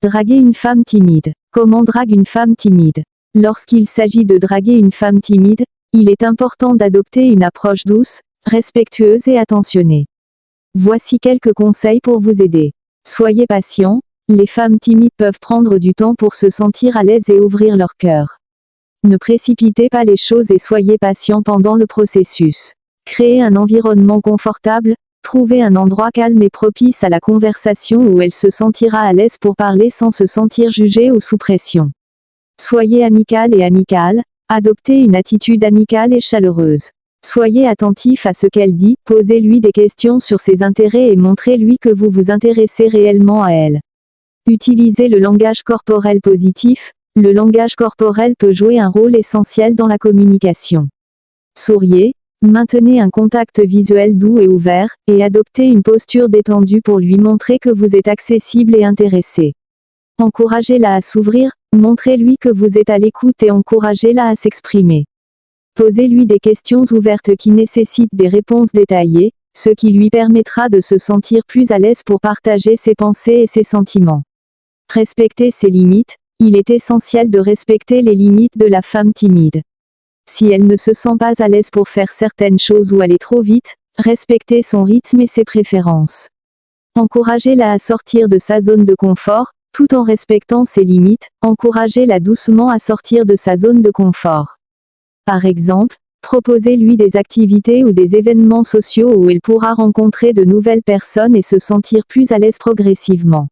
Draguer une femme timide. Comment drague une femme timide? Lorsqu'il s'agit de draguer une femme timide, il est important d'adopter une approche douce, respectueuse et attentionnée. Voici quelques conseils pour vous aider. Soyez patient, les femmes timides peuvent prendre du temps pour se sentir à l'aise et ouvrir leur cœur. Ne précipitez pas les choses et soyez patient pendant le processus. Créez un environnement confortable, trouvez un endroit calme et propice à la conversation où elle se sentira à l'aise pour parler sans se sentir jugée ou sous pression. Soyez amical et amicale, adoptez une attitude amicale et chaleureuse. Soyez attentif à ce qu'elle dit, posez-lui des questions sur ses intérêts et montrez-lui que vous vous intéressez réellement à elle. Utilisez le langage corporel positif, le langage corporel peut jouer un rôle essentiel dans la communication. Souriez, maintenez un contact visuel doux et ouvert, et adoptez une posture détendue pour lui montrer que vous êtes accessible et intéressé. Encouragez-la à s'ouvrir, montrez-lui que vous êtes à l'écoute et encouragez-la à s'exprimer. Posez-lui des questions ouvertes qui nécessitent des réponses détaillées, ce qui lui permettra de se sentir plus à l'aise pour partager ses pensées et ses sentiments. Respectez ses limites, il est essentiel de respecter les limites de la femme timide. Si elle ne se sent pas à l'aise pour faire certaines choses ou aller trop vite, respectez son rythme et ses préférences. Encouragez-la à sortir de sa zone de confort, tout en respectant ses limites, encouragez-la doucement à sortir de sa zone de confort. Par exemple, proposez-lui des activités ou des événements sociaux où elle pourra rencontrer de nouvelles personnes et se sentir plus à l'aise progressivement.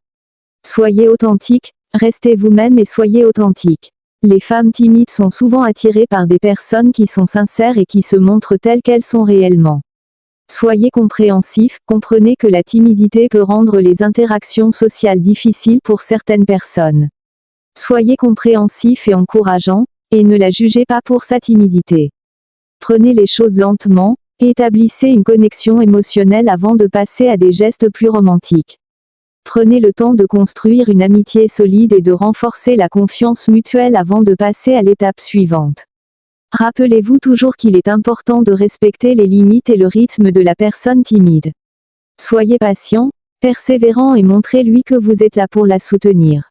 Soyez authentique, restez vous-même et soyez authentique. Les femmes timides sont souvent attirées par des personnes qui sont sincères et qui se montrent telles qu'elles sont réellement. Soyez compréhensif, comprenez que la timidité peut rendre les interactions sociales difficiles pour certaines personnes. Soyez compréhensif et encourageant, et ne la jugez pas pour sa timidité. Prenez les choses lentement, établissez une connexion émotionnelle avant de passer à des gestes plus romantiques. Prenez le temps de construire une amitié solide et de renforcer la confiance mutuelle avant de passer à l'étape suivante. Rappelez-vous toujours qu'il est important de respecter les limites et le rythme de la personne timide. Soyez patient, persévérant et montrez-lui que vous êtes là pour la soutenir.